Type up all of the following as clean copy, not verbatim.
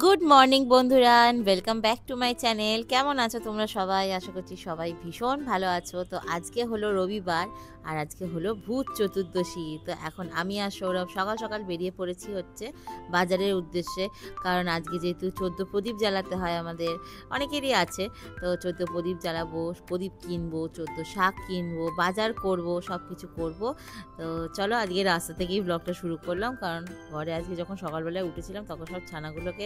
Good morning বন্ধুরা and welcome back to my channel. কেমন আছো তোমরা সবাই? আশা করছি সবাই ভীষণ ভালো আছো। তো আজকে হলো রবিবার আর আজকে হলো ভূত চতুর্দশী। তো এখন আমি আর সৌরভ সকাল সকাল বেরিয়ে পড়েছি হচ্ছে বাজারের উদ্দেশ্যে। কারণ আজকে যেহেতু 14 প্রদীপ জ্বালাতে হয় আমাদের, অনেকেরই আছে। তো 14 প্রদীপ জ্বালাবো, প্রদীপ কিনবো, 14 শাক কিনবো, বাজার করব, সব কিছু করবো। তো চলো আজকে রাস্তা থেকেই ব্লগটা শুরু করলাম। কারণ ঘরে আজকে যখন সকালবেলায় উঠেছিলাম তখন সব ছানাগুলোকে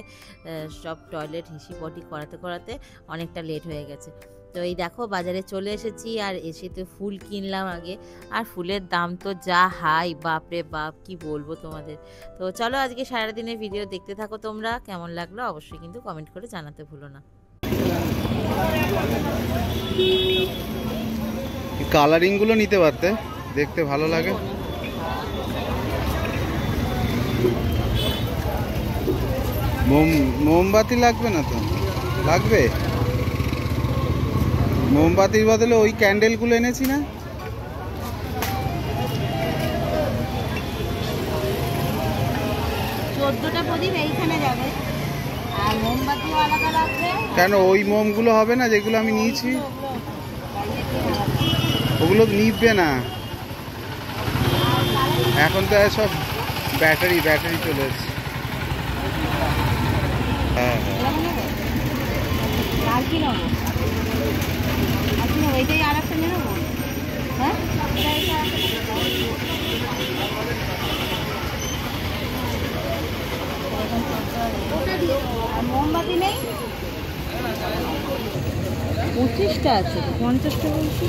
সব টয়লেট হিসি পটি করাতে করাতে অনেকটা লেট হয়ে গেছে। তো এই দেখো বাজারে চলে এসেছি আর এসে তো ফুল কিনলাম আগে। আর ফুলের দাম তো যা হাই, বাপরে বাপ, কি বলবো তোমাদের। তো চলো আজকে সারাদিনের ভিডিও দেখতে থাকো তোমরা। কেমন লাগলো অবশ্যই কিন্তু কমেন্ট করে জানাতে ভুলো না। কালারিং গুলো নিতে পারতে, দেখতে ভালো লাগে। মোমবাতি লাগবে না তো? লাগবে। মোমবাতির বদলে ওই ক্যান্ডেল গুলো এনেছি না। কেন ওই মোমগুলো হবে না যেগুলো আমি নিয়েছি? ওগুলো নিবে না, এখন তো সব ব্যাটারি চলে এসছে। হ্যাঁ মোমবাতি নেই, 25টা আছে, 50টা বলছি।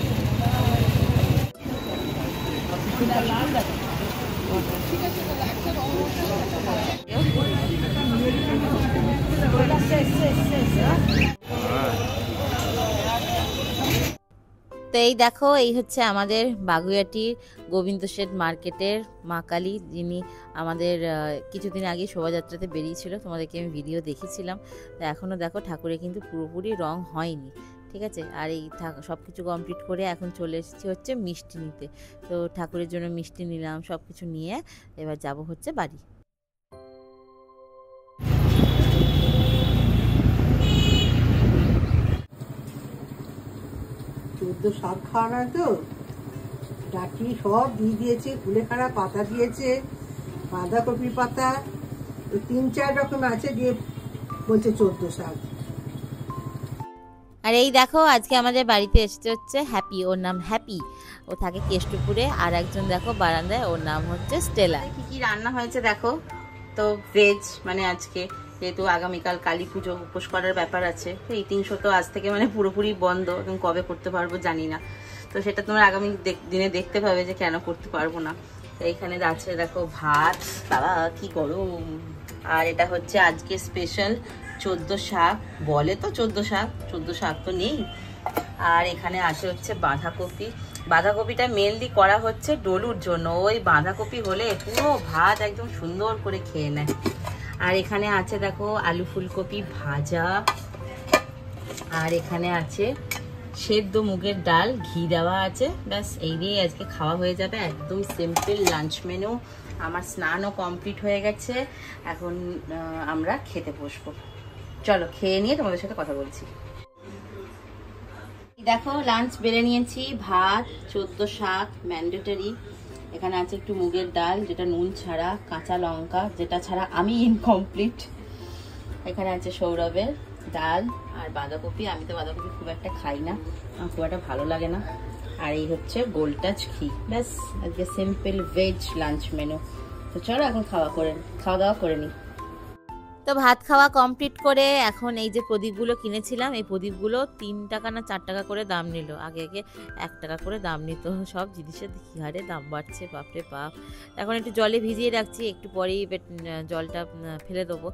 তো এই দেখো, এই হচ্ছে আমাদের বাগুইআটির গোবিন্দ শেঠ মার্কেটের মা কালী, যিনি আমাদের কিছুদিন আগে শোভাযাত্রাতে বেরিয়েছিল, তোমাদেরকে আমি ভিডিও দেখেছিলাম। তো এখনও দেখো ঠাকুরের কিন্তু পুরোপুরি রং হয়নি, ঠিক আছে। আর এই সব কিছু কমপ্লিট করে এখন চলে এসেছি হচ্ছে মিষ্টি নিতে। তো ঠাকুরের জন্য মিষ্টি নিলাম, সব কিছু নিয়ে এবার যাব হচ্ছে বাড়ি। চোদ্দ শাক খাওয়া নয় তো, ডাঁটি সব দিয়ে দিয়েছে, কুলেখাড়া পাতা দিয়েছে, বাঁধাকপি পাতা, 3-4 রকম আছে, দিয়ে বলছে 14 শাক। আর এই দেখো আজকে আমাদের বাড়িতে এসেছে হচ্ছে হ্যাপি, ওর নাম হ্যাপি, ও থাকে কেষ্টপুরে। আর একজন দেখো বারান্দায়, ওর নাম হচ্ছে স্টেলা। কি কি রান্না হয়েছে দেখো তো। ভেজ মানে আজকে যেহেতু আগামীকাল কালী পুজো, উপোস করার ব্যাপার আছে, তো ইটিংশো তো আজ থেকে মানে পুরোপুরি বন্ধ, এবং কবে করতে পারবো জানি না। তো সেটা তোমরা আগামী দিনে দেখতে পাবে যে কেন করতে পারবো না। তো এইখানে আছে দেখো ভাত, বাবা কি গরম। আর এটা হচ্ছে আজকে স্পেশাল 14 শাক, বলে তো 14 শাক, 14 শাক তো নেই। আর এখানে আছে হচ্ছে বাঁধাকপি। বাঁধাকপিটা মেনলি করা হচ্ছে ডলুর জন্য, ওই বাঁধাকপি হলে পুরো ভাত একদম সুন্দর করে খেয়ে নেয়। আর এখানে আছে দেখো আলু ফুলকপি ভাজা। আর এখানে আছে সেদ্ধ মুগের ডাল, ঘি দেওয়া আছে। ব্যাস এই দিয়ে আজকে খাওয়া হয়ে যাবে, একদম সিম্পল লাঞ্চ মেনু। আমার স্নানও কমপ্লিট হয়ে গেছে, এখন আমরা খেতে বসবো। চলো খেয়ে নিয়ে তোমাদের সাথে কথা বলছি। দেখো লাঞ্চ বেড়ে নিয়েছি, ভাত, 14 শাক ম্যান্ডেটরি, এখানে আছে একটু মুগের ডাল যেটা নুন ছাড়া, কাঁচা লঙ্কা যেটা ছাড়া আমি ইনকমপ্লিট, এখানে আছে সৌরভের ডাল, আর বাঁধাকপি। আমি তো বাঁধাকপি খুব একটা খাই না, আমার খুব একটা ভালো লাগে না। আর এই হচ্ছে গোলটাচ ঘি। ব্যাস আজকে সিম্পল ভেজ লাঞ্চ মেনু। তো চলো এখন খাওয়া দাওয়া করে নিই। তো ভাত খাওয়া কমপ্লিট করে এখন এই যে প্রদীপগুলো কিনেছিলাম, এই প্রদীপগুলো 3 টাকা না 4 টাকা করে দাম নিল। আগে 1 টাকা করে দাম নিত। সব জিনিসের কি হারে দাম বাড়ছে, বাপরে বাপ। এখন একটু জলে ভিজিয়ে রাখছি, একটু পরেই জলটা ফেলে দেবো।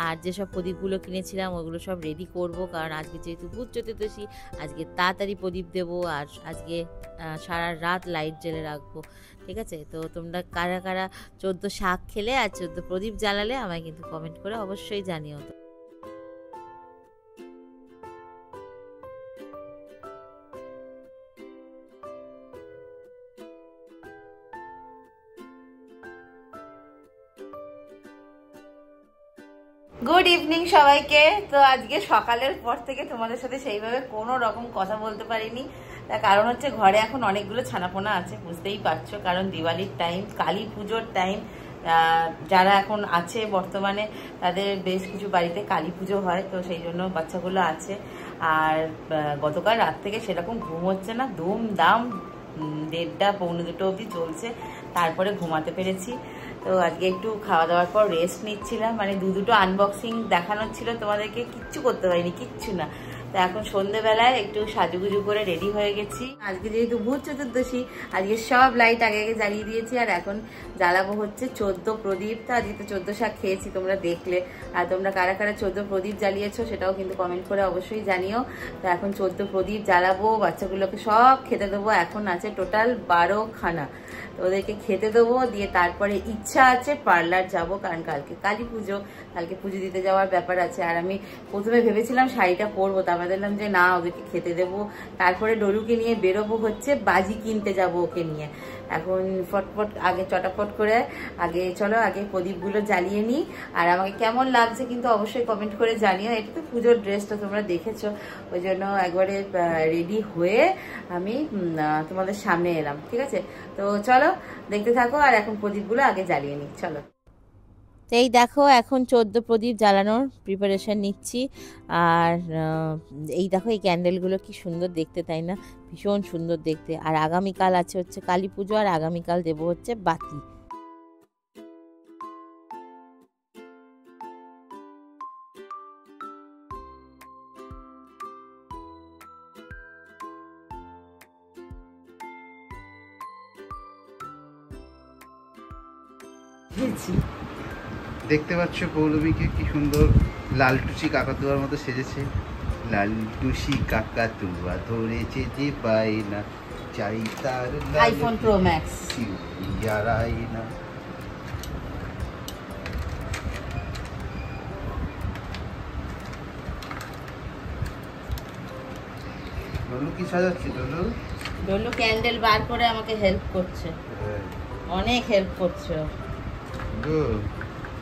আর যেসব প্রদীপগুলো কিনেছিলাম ওগুলো সব রেডি করব, কারণ আজকে যেহেতু ভূত চতুর্দশী, আজকে তাড়াতাড়ি প্রদীপ দেবো। আর আজকে সারা রাত লাইট জ্বেলে রাখবো, ঠিক আছে। তো তোমরা কারা কারা 14 শাক খেলে আর 14 প্রদীপ জ্বালালে আমায় কিন্তু কমেন্ট করে অবশ্যই জানিও। তো গুড ইভিনিং সবাইকে। তো আজকে সকালের পর থেকে তোমাদের সাথে সেইভাবে কোনো রকম কথা বলতে পারিনি। তার কারণ হচ্ছে ঘরে এখন অনেকগুলো ছানাপোনা আছে, বুঝতেই পারছো, কারণ দিওয়ালির টাইম, কালী পুজোর টাইম। যারা এখন আছে বর্তমানে তাদের বেশ কিছু বাড়িতে কালী পুজো হয়, তো সেই জন্য বাচ্চাগুলো আছে। আর গতকাল রাত থেকে সেরকম ঘুম হচ্ছে না, ধুমধাম 1:30 পৌনে 2 অবধি চলছে, তারপরে ঘুমাতে পেরেছি। তো আজকে একটু খাওয়া দাওয়ার পর রেস্ট নিচ্ছিলাম, মানে দুটো আনবক্সিং দেখানোর ছিল তোমাদেরকে, কিচ্ছু করতে পারিনি, কিচ্ছু না। তো এখন সন্ধ্যেবেলায় একটু সাজুগুজু করে রেডি হয়ে গেছি। আজকে যেহেতু ভূত চতুর্দশী, আজকে সব লাইট আগে আগে জ্বালিয়ে দিয়েছি। আর এখন জ্বালাবো হচ্ছে 14 প্রদীপ। তো আজকে তো 14 শাক খেয়েছি, তোমরা দেখলে। আর তোমরা কারা কারা 14 প্রদীপ জ্বালিয়েছো সেটাও কিন্তু কমেন্ট করে অবশ্যই জানিও। তো এখন 14 প্রদীপ জ্বালাবো, বাচ্চাগুলোকে সব খেতে দেবো। এখন আছে টোটাল 12 খানা, তো ওদেরকে খেতে দেবো। দিয়ে তারপরে ইচ্ছা আছে পার্লার যাব, কারণ কালকে কালী পুজো, কালকে পুজো দিতে যাওয়ার ব্যাপার আছে। আর আমি প্রথমে ভেবেছিলাম শাড়িটা পরবো, তারপরে দেখলাম যে না, ওদেরকে খেতে দেবো। তারপরে ডলুকে নিয়ে বেরোবো হচ্ছে বাজি কিনতে যাব ওকে নিয়ে। এখন ফটফট আগে চটাফট করে আগে চলো আগে প্রদীপগুলো জ্বালিয়ে নিই। আর আমাকে কেমন লাগছে কিন্তু অবশ্যই কমেন্ট করে জানিও। এটা তো পুজোর ড্রেসটা তোমরা দেখেছো, ওই জন্য একবারে রেডি হয়ে আমি তোমাদের সামনে এলাম, ঠিক আছে? তো চলো দেখতে থাকো, আর এখন প্রদীপগুলো আগে জ্বালিয়ে নিই, চলো। তো এই দেখো এখন 14 প্রদীপ জ্বালানোর প্রিপারেশন নিচ্ছি। আর এই দেখো এই ক্যান্ডেলগুলো কি সুন্দর দেখতে, তাই না? ভীষণ সুন্দর দেখতে। আর আগামীকাল আছে হচ্ছে কালী পুজো, আর আগামীকাল দেবো হচ্ছে বাতি। দেখতে পাচ্ছ পৌলমীকে কি সুন্দর লালটুসি কাকাতুয়ার মতো সেজেছে। লালটুসি কাকাতুয়া ধরেছে যে বাইনা, চাই তার আইফোন প্রো ম্যাক্স না। ডলু কি সাজাচ্ছে? ডলু ক্যান্ডেল বার করে আমাকে হেল্প করছে, অনেক হেল্প করছে।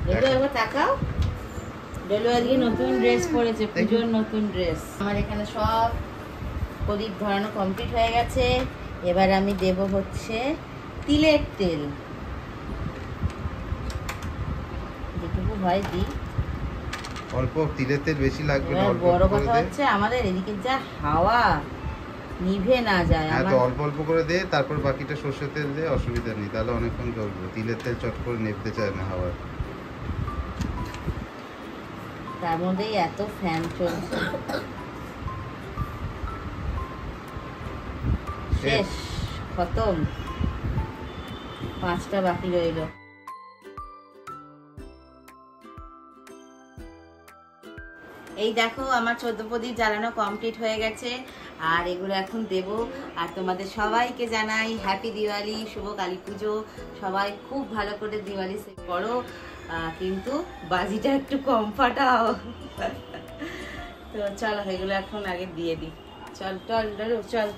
ডলু একবার তাকাও, ডলু আজকে নতুন ড্রেস পরেছে, পুজোর নতুন ড্রেস। আমার এখানে সব প্রদীপ ধরানো কমপ্লিট হয়ে গেছে। এবার আমি দেব হচ্ছে তিলের তেল, যেটুকু হয় দিই। অল্প তিলের তেল, বেশি লাগবে না। বড় কথা হচ্ছে আমাদের এদিকে যা হাওয়া, নিভে না যায়। হ্যাঁ, তো অল্প অল্প করে দে, তারপর বাকিটা সর্ষের তেল দে, অসুবিধা নেই, তাহলে অনেকক্ষণ জ্বলবে। তিলের তেল চট করে নেপতে চায় না হাওয়া। তার মধ্যেই এত ফ্যান চলছে। শেষ, খতম, 5টা বাকি রইল। এই দেখো আমার 14 প্রদীপ জ্বালানো কমপ্লিট হয়ে গেছে, আর এগুলো এখন দেব। আর তোমাদের সবাইকে জানাই হ্যাপি দিওয়ালি, শুভ কালী পুজো। সবাই খুব ভালো করে দিওয়ালি করো, কিন্তু বাজিটা একটু কম ফাটাও। তো চলো এগুলো এখন আগে দিয়ে দিই। চল চল চল।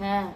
হ্যাঁ,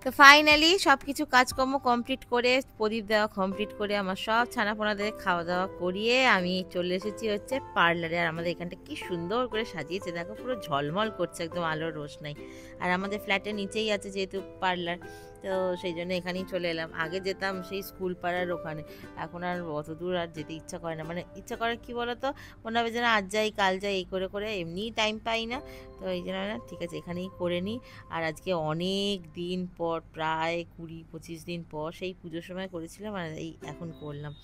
তো তো ফাইনালি সব কিছু কাজকর্ম কমপ্লিট করে, প্রদীপ দেওয়া কমপ্লিট করে, আমার সব ছানাপোনাদের খাওয়া দাওয়া করিয়ে আমি চলে এসেছি হচ্ছে পার্লারে। আর আমাদের এখানটা কি সুন্দর করে সাজিয়েছে দেখো, পুরো ঝলমল করছে একদম আলোর রোশনাই। আর আমাদের ফ্ল্যাটের নিচেই আছে যেহেতু পার্লার, তো সেই জন্য এখানেই চলে এলাম। আগে যেতাম সেই স্কুল পাড়ার ওখানে, এখন আর অত দূর আর যেতে ইচ্ছা করে না। মানে ইচ্ছা করে কি বলতো, মনে হবে যেন আজ যাই কাল যাই, এই করে করে এমনিই টাইম পাই না। তো এই জন্য না, ঠিক আছে এখানেই করে নিই। আর আজকে অনেক দিন পর, প্রায় 20-25 দিন পর সেই পুজোর সময় করেছিলাম, আর এই এখন করলাম।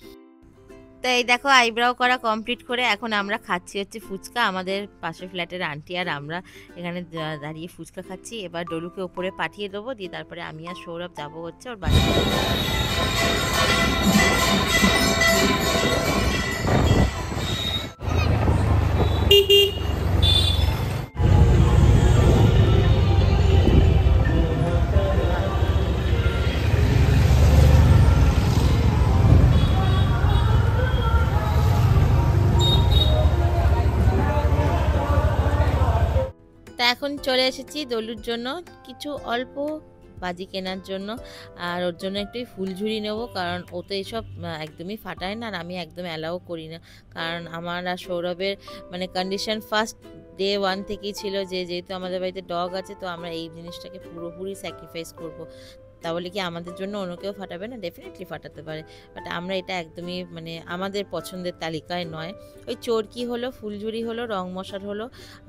তো এই দেখো আইব্রাও করা কমপ্লিট করে এখন আমরা খাচ্ছি হচ্ছে ফুচকা। আমাদের পাশের ফ্ল্যাটের আন্টি আর আমরা এখানে দাঁড়িয়ে ফুচকা খাচ্ছি। এবার ডলুকে ওপরে পাঠিয়ে দেবো, দিয়ে তারপরে আমি আর সৌরভ যাবো হচ্ছে ওর বাড়িতে। তা এখন চলে এসেছি দলুর জন্য কিছু অল্প বাজি কেনার জন্য। আর ওর জন্য একটু ফুলঝুরি নেবো, কারণ ও তো এইসব একদমই ফাটায় না, আর আমি একদম অ্যালাও করি না। কারণ আমার আর সৌরভের মানে কন্ডিশন ফার্স্ট ডে 1 থেকেই ছিল যে যেহেতু আমাদের বাড়িতে ডগ আছে, তো আমরা এই জিনিসটাকে পুরোপুরি স্যাক্রিফাইস করব। তাহলে কি আমাদের জন্য অন্য কেউ ফাটাবে না? ডেফিনেটলি ফাটাতে পারে, বাট আমরা এটা একদমই মানে আমাদের পছন্দের তালিকায় নয়। ওই চরকি হলো, ফুলঝুরি হলো, রং মশাল হলো,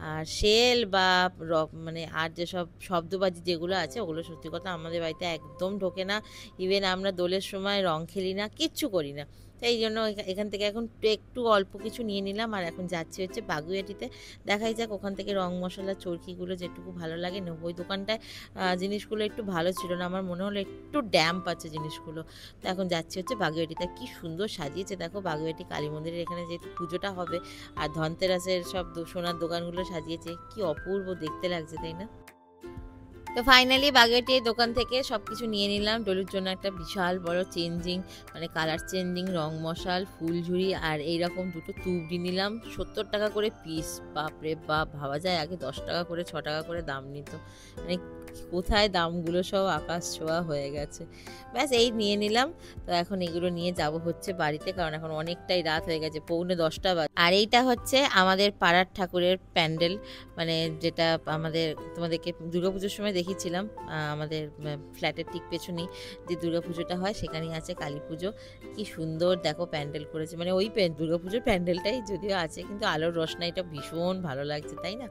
আর শেল বা মানে আর যেসব শব্দবাজি যেগুলো আছে ওগুলো সত্যি কথা আমাদের বাড়িতে একদম ঢোকে না। ইভেন আমরা দোলের সময় রং খেলি না, কিচ্ছু করি না। তো এই জন্য এখান থেকে এখন একটু অল্প কিছু নিয়ে নিলাম, আর এখন যাচ্ছি হচ্ছে বাগুইয়াটিতে। দেখাই যাক ওখান থেকে রং মশলা চরকিগুলো যেটুকু ভালো লাগে নেব। ওই দোকানটায় জিনিসগুলো একটু ভালো ছিল না, আমার মনে হলো একটু ড্যাম্প আছে জিনিসগুলো। তো এখন যাচ্ছি হচ্ছে বাগুইয়াটিতে। কি সুন্দর সাজিয়েছে দেখো বাগুইয়াটি কালী মন্দিরের এখানে যেহেতু পুজোটা হবে, আর ধনতেরাসের সব সোনার দোকানগুলো সাজিয়েছে, কি অপূর্ব দেখতে লাগছে, তাই না? তো ফাইনালি বাগেটের দোকান থেকে সব কিছু নিয়ে নিলাম। ডলুর জন্য একটা বিশাল বড় চেঞ্জিং, মানে কালার চেঞ্জিং, রং মশাল, ফুলঝুরি, আর এইরকম দুটো তুবড়ি নিলাম। 70 টাকা করে পিস। বাপরে বাপ, ভাবা যায় আগে 10 টাকা করে 6 টাকা করে দাম নিত। মানে কোথায় দামগুলো সব আকাশ ছোঁয়া হয়ে গেছে। ব্যাস এই নিয়ে নিলাম। তো এখন এগুলো নিয়ে যাব হচ্ছে বাড়িতে, কারণ এখন অনেকটাই রাত হয়ে গেছে, 9:45 বাজে। আর এইটা হচ্ছে আমাদের পাড়ার ঠাকুরের প্যান্ডেল, মানে যেটা আমাদের তোমাদেরকে দুর্গাপুজোর সময় দেখিয়েছিলাম। আমাদের ফ্ল্যাটের ঠিক পেছনেই যে দুর্গাপুজোটা হয় সেখানেই আছে কালী পুজো। কি সুন্দর দেখো প্যান্ডেল করেছে, মানে ওই দুর্গাপুজোর প্যান্ডেলটাই যদিও আছে, কিন্তু আলোর রোশনাইটা ভীষণ ভালো লাগছে, তাই না?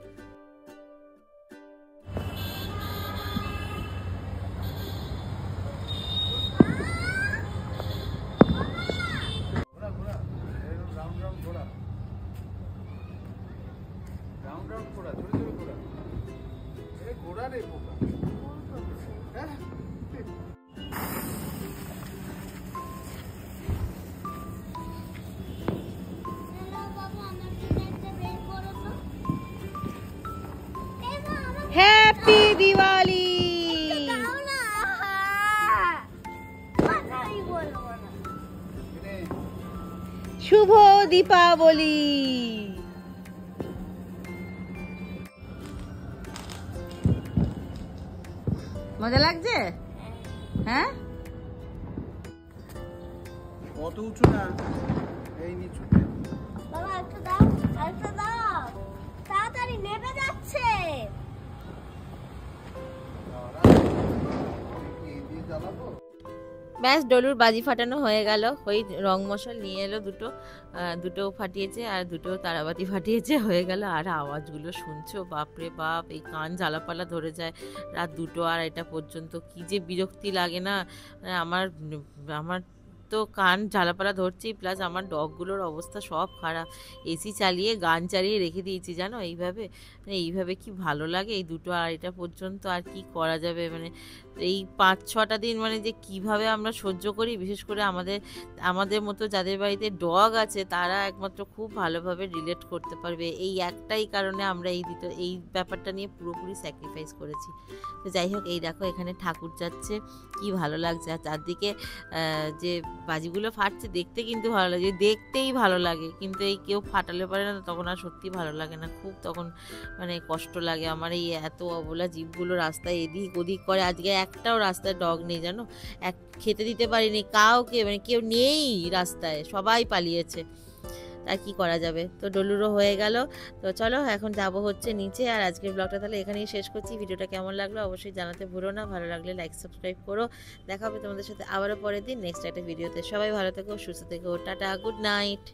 হ্যাপি দিওয়ালি। শুভ দীপাবলি। মজা লাগছে? হ্যাঁ, অত উঁচু না, এই নিচুতে। বাবা একটা দাও, তাড়াতাড়ি নেমে যাচ্ছে। ব্যাস ডলুর বাজি ফাটানো হয়ে গেল। ওই রং মশাল নিয়ে এলো দুটো ফাটিয়েছে, আর দুটো তারাবাতি ফাটিয়েছে, হয়ে গেল। আর আওয়াজগুলো শুনছো, বাপরে বাপ, এই কান ঝালাপালা ধরে যায় রাত 2-2:30 পর্যন্ত। কি যে বিরক্তি লাগে না। আমার তো কান ঝালাপালা ধরছেই, প্লাস আমার ডগগুলোর অবস্থা সব খারাপ। এসি চালিয়ে গান চালিয়ে রেখে দিয়েছি জানো, এইভাবে কি ভালো লাগে এই 2-2:30 পর্যন্ত। আর কি করা যাবে, মানে এই 5-6টা দিন মানে যে কিভাবে আমরা সহ্য করি, বিশেষ করে আমাদের মতো যাদের বাড়িতে ডগ আছে তারা একমাত্র খুব ভালোভাবে রিলেট করতে পারবে। এই একটাই কারণে আমরা এই ব্যাপারটা নিয়ে পুরোপুরি স্যাক্রিফাইস করেছি। তো যাই হোক, এই দেখো এখানে ঠাকুর যাচ্ছে, কি ভালো লাগছে। আর চারদিকে যে বাজিগুলো ফাটছে দেখতে কিন্তু ভালো লাগে, দেখতেই ভালো লাগে, কিন্তু এই কেউ ফাটালে পারে না তখন আর সত্যি ভালো লাগে না, খুব তখন মানে কষ্ট লাগে আমার। এই এত অবলা জীবগুলো রাস্তায় এদিক ওদিক করে, আজকে একটাও রাস্তায় ডগ নেই জানো, খেতে দিতে পারিনি কাউকে, মানে কেউ নেই রাস্তায়, সবাই পালিয়েছে, আর কি করা যাবে। তো ডলুরও হয়ে গেল। তো চলো এখন যাব হচ্ছে নিচে, আর আজকের ব্লগটা তাহলে এখানেই শেষ করছি। ভিডিওটা কেমন লাগলো অবশ্যই জানাতে ভুলো না, ভালো লাগলে লাইক সাবস্ক্রাইব করো। দেখা হবে তোমাদের সাথে আবারও পরের দিন নেক্সট একটা ভিডিওতে। সবাই ভালো থেকো, সুস্থ থেকো, টাটা, গুড নাইট।